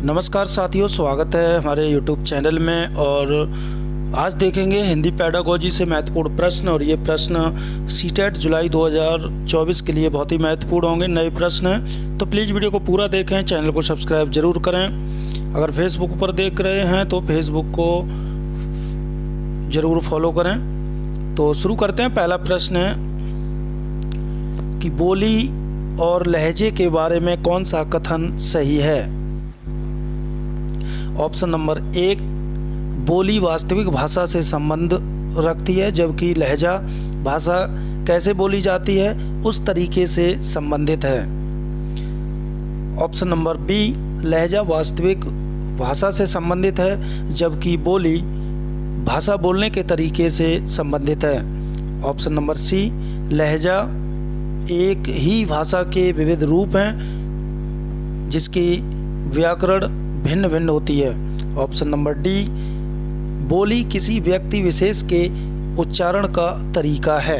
नमस्कार साथियों, स्वागत है हमारे YouTube चैनल में। और आज देखेंगे हिंदी पेडागोजी से महत्वपूर्ण प्रश्न। और ये प्रश्न सीटेट जुलाई 2024 के लिए बहुत ही महत्वपूर्ण होंगे, नए प्रश्न हैं। तो प्लीज़ वीडियो को पूरा देखें, चैनल को सब्सक्राइब जरूर करें। अगर फेसबुक पर देख रहे हैं तो फेसबुक को ज़रूर फॉलो करें। तो शुरू करते हैं। पहला प्रश्न है कि बोली और लहजे के बारे में कौन सा कथन सही है। ऑप्शन नंबर 1, बोली वास्तविक भाषा से संबंध रखती है, जबकि लहजा भाषा कैसे बोली जाती है उस तरीके से संबंधित है। ऑप्शन नंबर बी, लहजा वास्तविक भाषा से संबंधित है, जबकि बोली भाषा बोलने के तरीके से संबंधित है। ऑप्शन नंबर सी, लहजा एक ही भाषा के विविध रूप हैं जिसकी व्याकरण भिन्न भिन्न होती है। ऑप्शन नंबर डी, बोली किसी व्यक्ति विशेष के उच्चारण का तरीका है।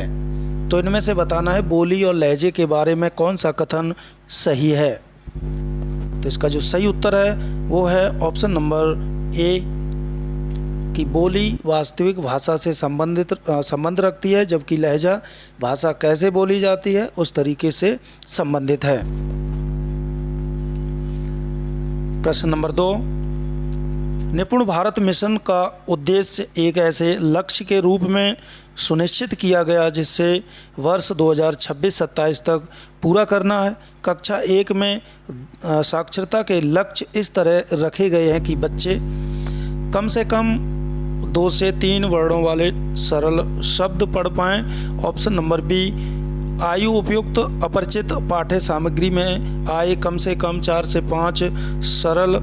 तो इनमें से बताना है बोली और लहजे के बारे में कौन सा कथन सही है। तो इसका जो सही उत्तर है वो है ऑप्शन नंबर ए, कि बोली वास्तविक भाषा से संबंध रखती है, जबकि लहजा भाषा कैसे बोली जाती है उस तरीके से संबंधित है। प्रश्न नंबर 2, निपुण भारत मिशन का उद्देश्य एक ऐसे लक्ष्य के रूप में सुनिश्चित किया गया जिससे वर्ष 2026-27 तक पूरा करना है। कक्षा 1 में साक्षरता के लक्ष्य इस तरह रखे गए हैं कि बच्चे कम से कम 2 से 3 वर्णों वाले सरल शब्द पढ़ पाएँ। ऑप्शन नंबर बी, आयु उपयुक्त अपरिचित पाठ्य सामग्री में आए कम से कम 4 से 5 सरल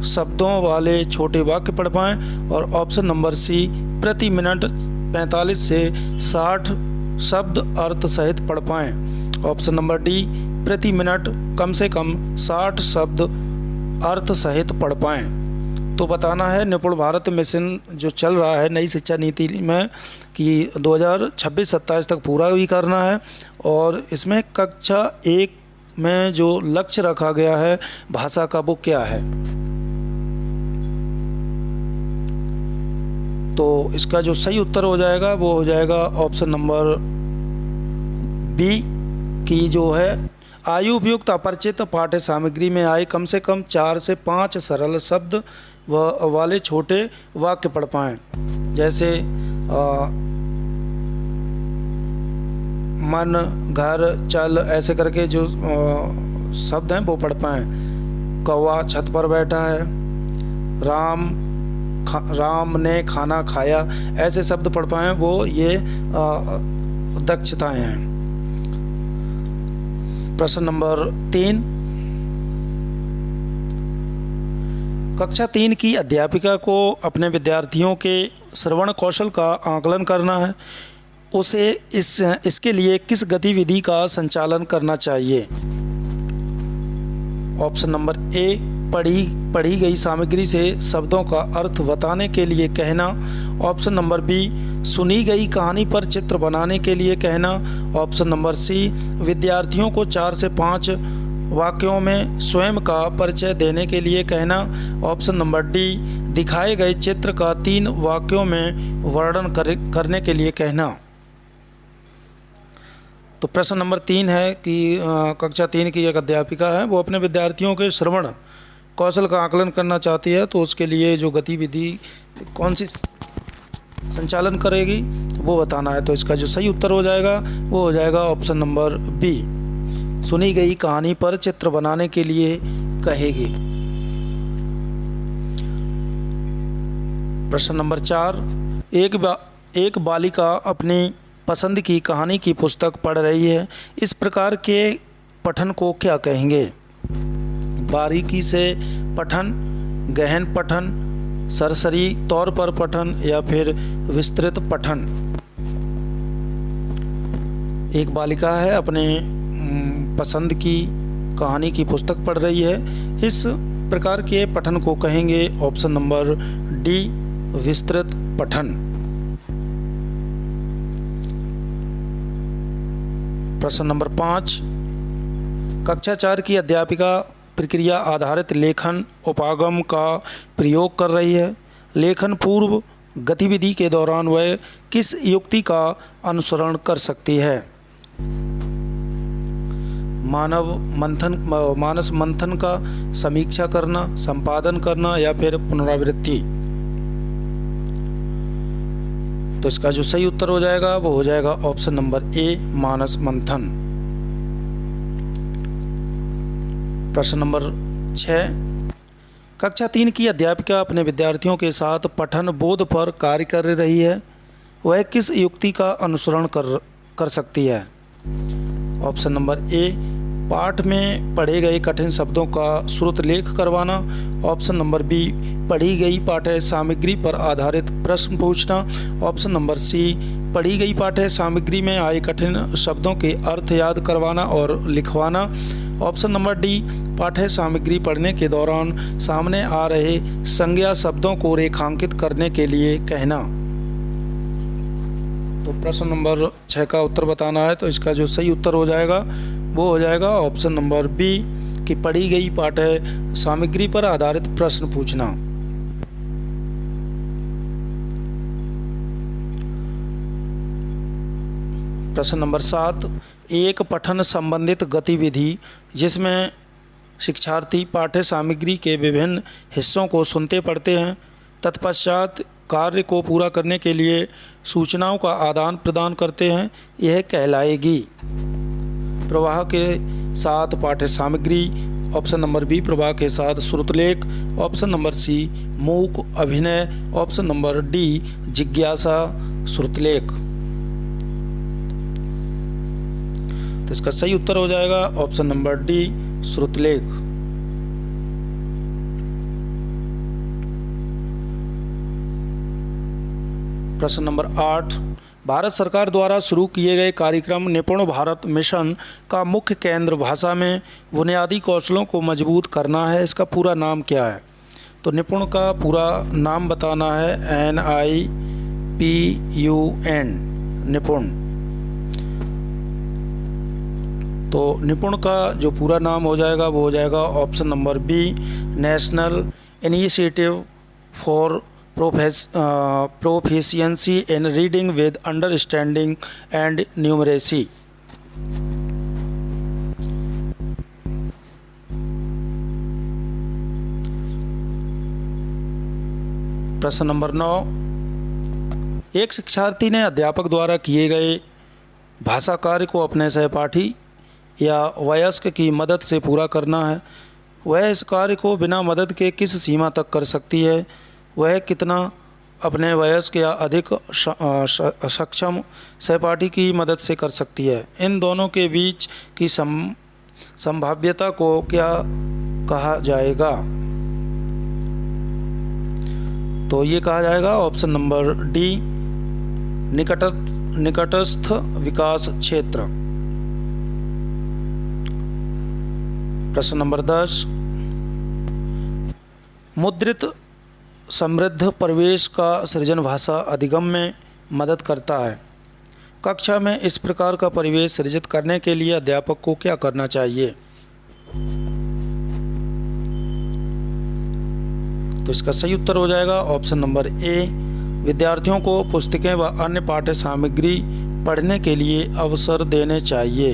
शब्दों वाले छोटे वाक्य पढ़ पाएँ। और ऑप्शन नंबर सी, प्रति मिनट 45 से 60 शब्द अर्थ सहित पढ़ पाएँ। ऑप्शन नंबर डी, प्रति मिनट कम से कम 60 शब्द अर्थ सहित पढ़ पाएँ। तो बताना है निपुण भारत मिशन जो चल रहा है नई शिक्षा नीति में कि 2026-27 तक पूरा भी करना है। और इसमें कक्षा 1 में जो लक्ष्य रखा गया है भाषा का वो क्या है। तो इसका जो सही उत्तर हो जाएगा वो हो जाएगा ऑप्शन नंबर बी, की जो है आयु उपयुक्त अपरिचित पाठ्य सामग्री में आए कम से कम 4 से 5 सरल शब्द वाले छोटे वाक्य पढ़ पाएँ। जैसे मन, घर, चल, ऐसे करके जो शब्द हैं वो पढ़ पाएँ। कौवा छत पर बैठा है, राम ने खाना खाया, ऐसे शब्द पढ़ पाएँ। वो ये दक्षताएं हैं। प्रश्न नंबर 3, कक्षा 3 की अध्यापिका को अपने विद्यार्थियों के श्रवण कौशल का आकलन करना है। उसे इसके लिए किस गतिविधि का संचालन करना चाहिए। ऑप्शन नंबर ए, पढ़ी गई सामग्री से शब्दों का अर्थ बताने के लिए कहना। ऑप्शन नंबर बी, सुनी गई कहानी पर चित्र बनाने के लिए कहना। ऑप्शन नंबर सी, विद्यार्थियों को 4 से 5 वाक्यों में स्वयं का परिचय देने के लिए कहना। ऑप्शन नंबर डी, दिखाए गए चित्र का 3 वाक्यों में वर्णन करने के लिए कहना। तो प्रश्न नंबर 3 है कि कक्षा 3 की एक अध्यापिका है, वो अपने विद्यार्थियों के श्रवण कौशल का आकलन करना चाहती है। तो उसके लिए जो गतिविधि कौन सी संचालन करेगी वो बताना है। तो इसका जो सही उत्तर हो जाएगा वो हो जाएगा ऑप्शन नंबर बी, सुनी गई कहानी पर चित्र बनाने के लिए कहेगी। प्रश्न नंबर 4, एक बालिका अपनी पसंद की कहानी की पुस्तक पढ़ रही है। इस प्रकार के पठन को क्या कहेंगे। बारीकी से पठन, गहन पठन, सरसरी तौर पर पठन या फिर विस्तृत पठन। एक बालिका है अपने पसंद की कहानी की पुस्तक पढ़ रही है, इस प्रकार के पठन को कहेंगे ऑप्शन नंबर डी, विस्तृत पठन। प्रश्न नंबर 5, कक्षा 4 की अध्यापिका प्रक्रिया आधारित लेखन उपागम का प्रयोग कर रही है। लेखन पूर्व गतिविधि के दौरान वह किस युक्ति का अनुसरण कर सकती है? मानस मंथन का, समीक्षा करना, संपादन करना या फिर पुनरावृत्ति। तो इसका जो सही उत्तर हो जाएगा वो हो जाएगा ऑप्शन नंबर ए, मानस मंथन। प्रश्न नंबर 6, कक्षा 3 की अध्यापिका अपने विद्यार्थियों के साथ पठन बोध पर कार्य कर रही है। वह किस युक्ति का अनुसरण कर सकती है? ऑप्शन नंबर ए, पाठ में पढ़े गए कठिन शब्दों का श्रुत लेख करवाना। ऑप्शन नंबर बी, पढ़ी गई पाठ्य सामग्री पर आधारित प्रश्न पूछना। ऑप्शन नंबर सी, पढ़ी गई पाठ्य सामग्री में आए कठिन शब्दों के अर्थ याद करवाना और लिखवाना। ऑप्शन नंबर डी, पाठ्य सामग्री पढ़ने के दौरान सामने आ रहे संज्ञा शब्दों को रेखांकित करने के लिए कहना। तो प्रश्न नंबर 6 का उत्तर बताना है, तो इसका जो सही उत्तर हो जाएगा वो हो जाएगा ऑप्शन नंबर बी कि पढ़ी गई पाठ्य सामग्री पर आधारित प्रश्न पूछना। प्रश्न नंबर 7, एक पठन संबंधित गतिविधि जिसमें शिक्षार्थी पाठ्य सामग्री के विभिन्न हिस्सों को सुनते पढ़ते हैं, तत्पश्चात कार्य को पूरा करने के लिए सूचनाओं का आदान प्रदान करते हैं, यह कहलाएगी। प्रवाह के साथ पाठ्य सामग्री। ऑप्शन नंबर बी, प्रवाह के साथ श्रुतलेख। ऑप्शन नंबर सी, मूक अभिनय। ऑप्शन नंबर डी, जिज्ञासा श्रुतलेख। तो इसका सही उत्तर हो जाएगा ऑप्शन नंबर डी, श्रुतलेख। प्रश्न नंबर 8, भारत सरकार द्वारा शुरू किए गए कार्यक्रम निपुण भारत मिशन का मुख्य केंद्र भाषा में बुनियादी कौशलों को मजबूत करना है। इसका पूरा नाम क्या है? तो निपुण का पूरा नाम बताना है, NIPUN, निपुण। तो निपुण का जो पूरा नाम हो जाएगा वो हो जाएगा option number B, national initiative for proficiency in reading with understanding and numeracy. प्रश्न नंबर 9, एक शिक्षार्थी ने अध्यापक द्वारा किए गए भाषा कार्य को अपने सहपाठी या वयस्क की मदद से पूरा करना है। वह इस कार्य को बिना मदद के किस सीमा तक कर सकती है? वह कितना अपने वयस्क या अधिक सक्षम सहपाठी की मदद से कर सकती है? इन दोनों के बीच की संभाव्यता को क्या कहा जाएगा? तो ये कहा जाएगा ऑप्शन नंबर डी, निकटस्थ विकास क्षेत्र। प्रश्न नंबर 10, मुद्रित समृद्ध परिवेश का सृजन भाषा अधिगम में मदद करता है। कक्षा में इस प्रकार का परिवेश सृजित करने के लिए अध्यापक को क्या करना चाहिए? तो इसका सही उत्तर हो जाएगा ऑप्शन नंबर ए, विद्यार्थियों को पुस्तकें व अन्य पाठ्य सामग्री पढ़ने के लिए अवसर देने चाहिए।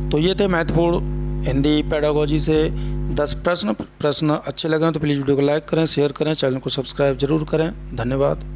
तो ये थे महत्वपूर्ण हिंदी पेडागोजी से 10 प्रश्न अच्छे लगे तो प्लीज़ वीडियो को लाइक करें, शेयर करें, चैनल को सब्सक्राइब जरूर करें। धन्यवाद।